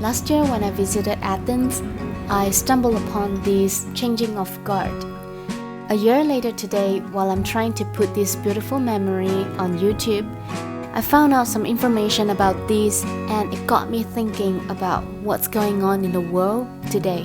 Last year when I visited Athens, I stumbled upon this changing of guard. A year later today, while I'm trying to put this beautiful memory on YouTube, I found out some information about this and it got me thinking about what's going on in the world today.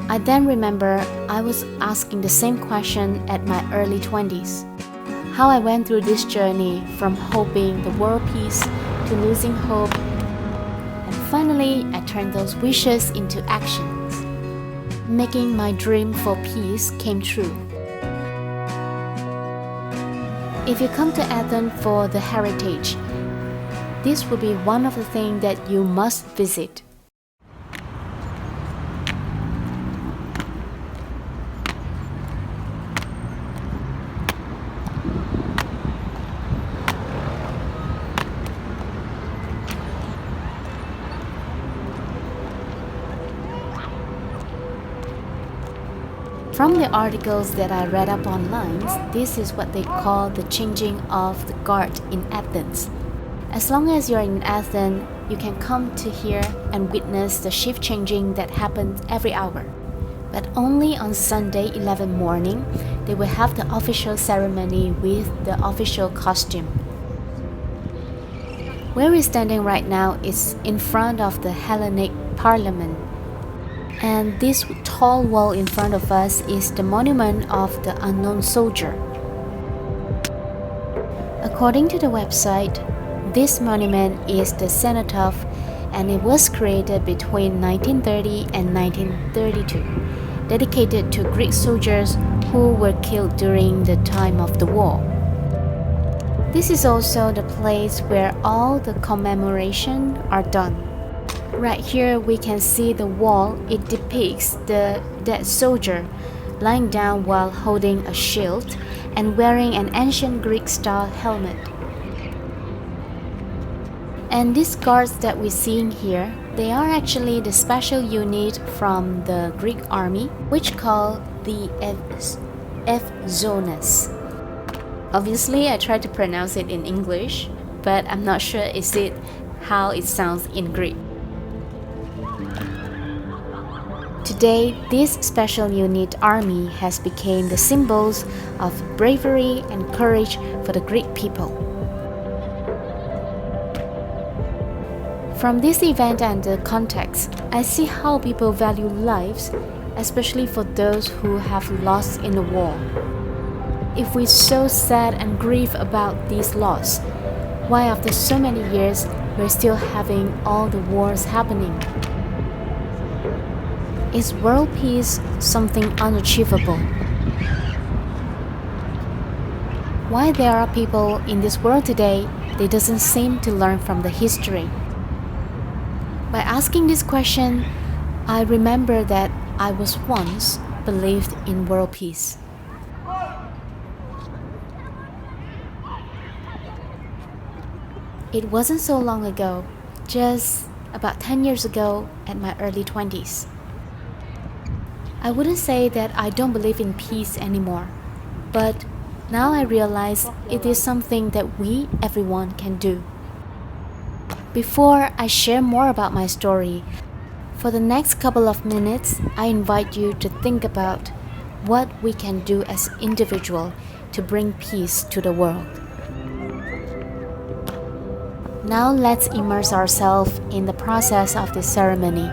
I then remember I was asking the same question at my early 20s. How I went through this journey from hoping the world peace to losing hope, and finally I turned those wishes into actions, making my dream for peace came true. If you come to Athens for the heritage, this will be one of the things that you must visit. From the articles that I read up online, this is what they call the changing of the guard in Athens. As long as you're in Athens, you can come to here and witness the shift changing that happens every hour. But only on Sunday 11 morning, they will have the official ceremony with the official costume. Where we're standing right now is in front of the Hellenic Parliament. And this tall wall in front of us is the monument of the unknown soldier. According to the website, this monument is the cenotaph and it was created between 1930 and 1932, dedicated to Greek soldiers who were killed during the time of the war. This is also the place where all the commemoration are done. Right here we can see the wall. It depicts the dead soldier lying down while holding a shield and wearing an ancient Greek-style helmet. And these guards that we're seeing here, they are actually the special unit from the Greek army, which called the Evzones. Obviously, I tried to pronounce it in English, but I'm not sure is it how it sounds in Greek. Today, this special unit army has become the symbols of bravery and courage for the Greek people. From this event and the context, I see how people value lives, especially for those who have lost in the war. If we're so sad and grieve about this loss, why after so many years we're still having all the wars happening? Is world peace something unachievable? Why there are people in this world today that doesn't seem to learn from the history? By asking this question, I remember that I was once believed in world peace. It wasn't so long ago, just about 10 years ago at my early 20s. I wouldn't say that I don't believe in peace anymore, but now I realize it is something that we, everyone, can do. Before I share more about my story, for the next couple of minutes, I invite you to think about what we can do as individuals to bring peace to the world. Now let's immerse ourselves in the process of this ceremony.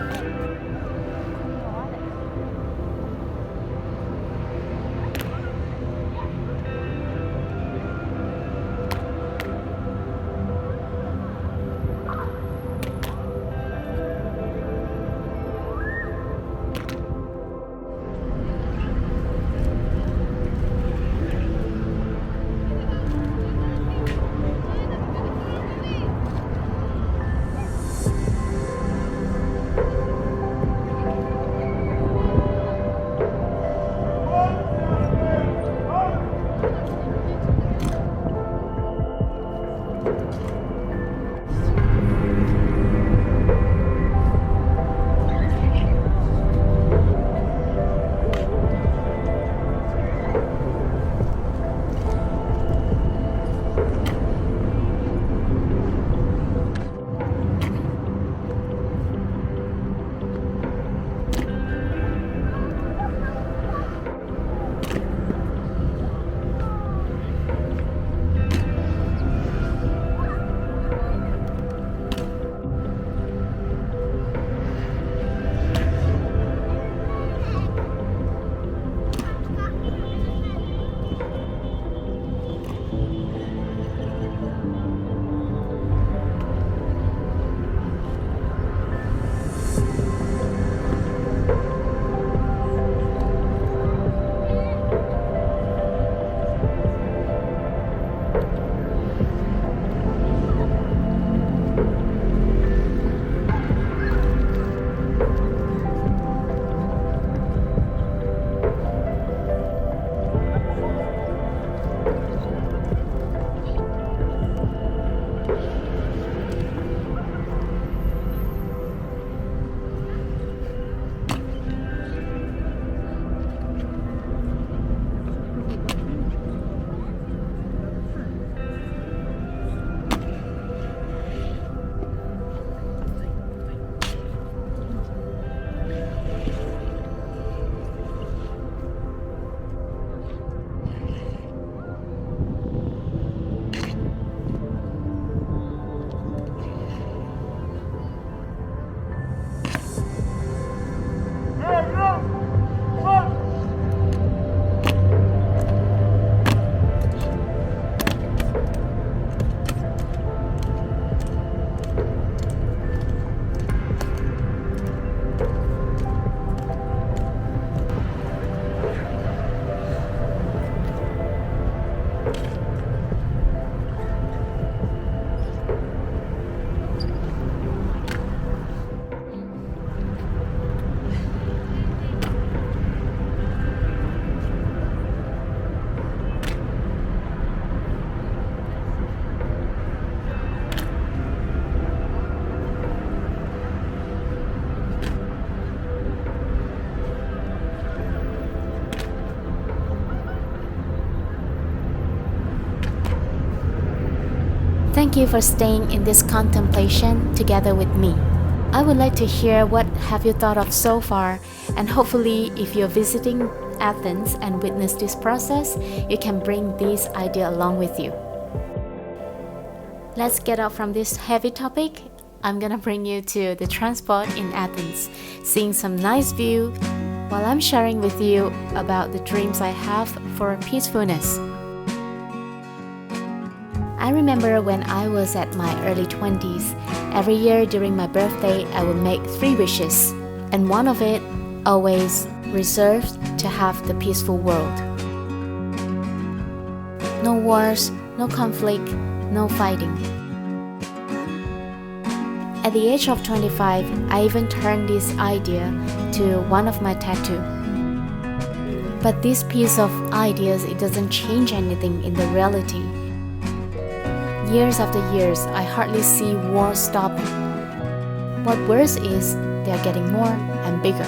Thank you for staying in this contemplation together with me. I would like to hear what have you thought of so far, and hopefully if you're visiting Athens and witness this process, you can bring this idea along with you. Let's get out from this heavy topic. I'm gonna bring you to the transport in Athens, seeing some nice view while I'm sharing with you about the dreams I have for peacefulness. I remember when I was at my early 20s, every year during my birthday I would make 3 wishes, and one of it always reserved to have the peaceful world. No wars, no conflict, no fighting. At the age of 25, I even turned this idea to one of my tattoos. But this piece of ideas, it doesn't change anything in the reality. Years after years, I hardly see wars stopping. What worse is, they are getting more and bigger.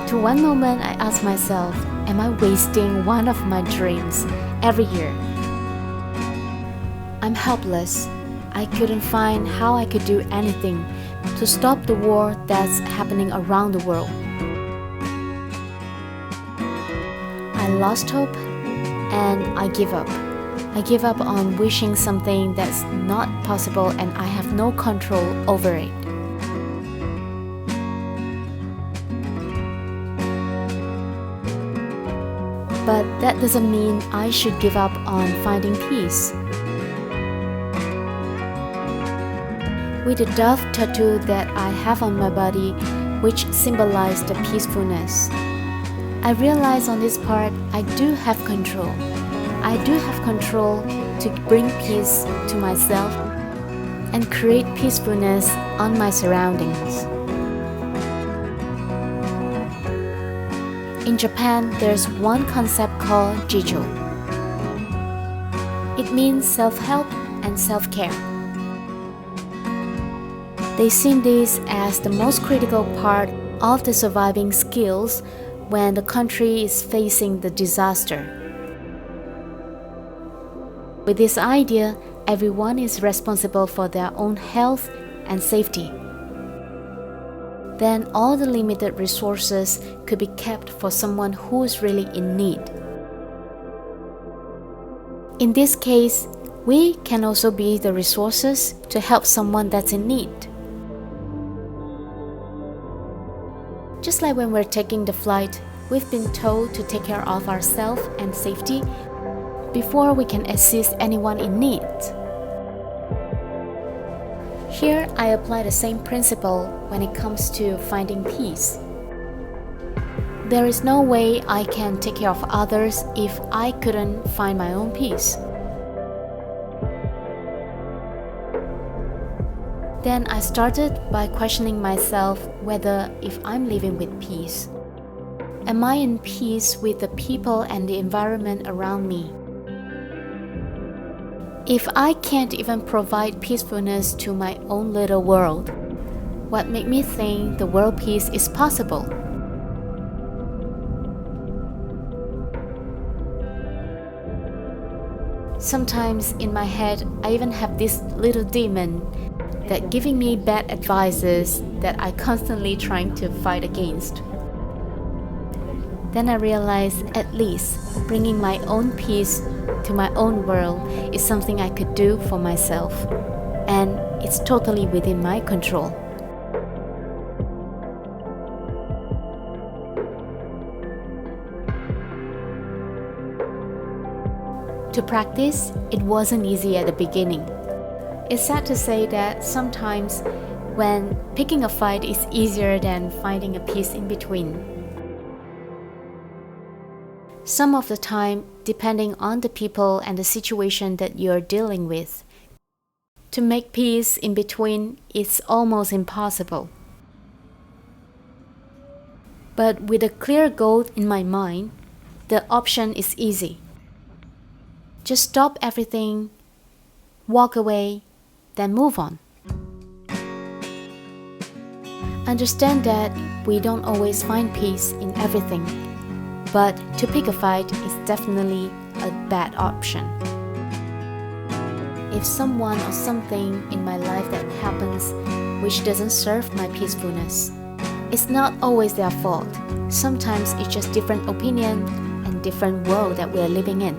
To one moment, I ask myself, am I wasting one of my dreams every year? I'm helpless. I couldn't find how I could do anything to stop the war that's happening around the world. I lost hope and I give up. I give up on wishing something that's not possible and I have no control over it. But that doesn't mean I should give up on finding peace. With the dove tattoo that I have on my body, which symbolizes the peacefulness, I realize on this part I do have control. I do have control to bring peace to myself and create peacefulness on my surroundings. In Japan, there's one concept called jijo. It means self-help and self-care. They see this as the most critical part of the surviving skills when the country is facing the disaster. With this idea, everyone is responsible for their own health and safety. Then all the limited resources could be kept for someone who is really in need. In this case, we can also be the resources to help someone that's in need. Just like when we're taking the flight, we've been told to take care of ourselves and safety before we can assist anyone in need. Here, I apply the same principle when it comes to finding peace. There is no way I can take care of others if I couldn't find my own peace. Then I started by questioning myself whether if I'm living with peace. Am I in peace with the people and the environment around me? If I can't even provide peacefulness to my own little world, what made me think the world peace is possible? Sometimes in my head, I even have this little demon that giving me bad advices that I constantly trying to fight against. Then I realized at least bringing my own peace to my own world is something I could do for myself, and it's totally within my control. To practice, it wasn't easy at the beginning. It's sad to say that sometimes when picking a fight is easier than finding a peace in between. Some of the time, depending on the people and the situation that you're dealing with, to make peace in between is almost impossible. But with a clear goal in my mind, the option is easy. Just stop everything, walk away, then move on. Understand that we don't always find peace in everything, but to pick a fight is definitely a bad option. If someone or something in my life that happens which doesn't serve my peacefulness, it's not always their fault. Sometimes it's just different opinion and different world that we're living in.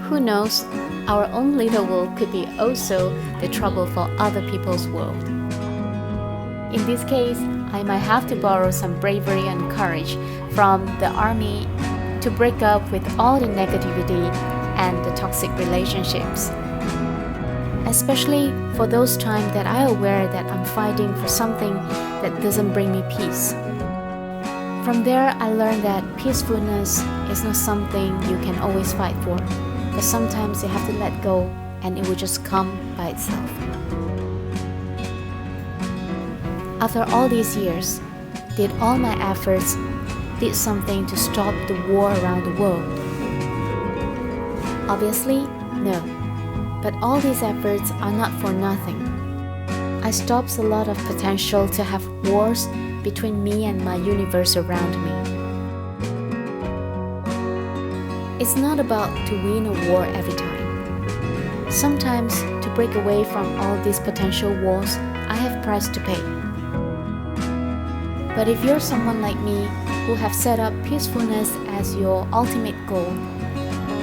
Who knows, our own little world could be also the trouble for other people's world. In this case, I might have to borrow some bravery and courage from the army to break up with all the negativity and the toxic relationships. Especially for those times that I'm aware that I'm fighting for something that doesn't bring me peace. From there, I learned that peacefulness is not something you can always fight for, but sometimes you have to let go and it will just come by itself. After all these years, did all my efforts did something to stop the war around the world? Obviously, no. But all these efforts are not for nothing. I stopped a lot of potential to have wars between me and my universe around me. It's not about to win a war every time. Sometimes, to break away from all these potential wars, I have price to pay. But if you're someone like me who have set up peacefulness as your ultimate goal,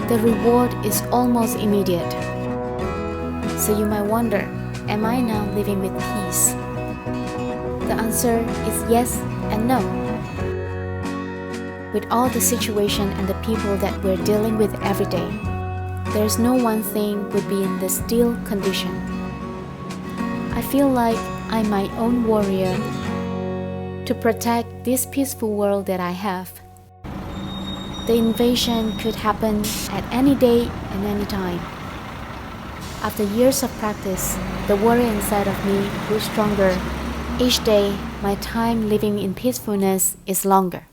the reward is almost immediate. So you might wonder, am I now living with peace? The answer is yes and no. With all the situation and the people that we're dealing with every day, there's no one thing would be in the still condition. I feel like I'm my own warrior to protect this peaceful world that I have. The invasion could happen at any day and any time. After years of practice, the warrior inside of me grew stronger. Each day, my time living in peacefulness is longer.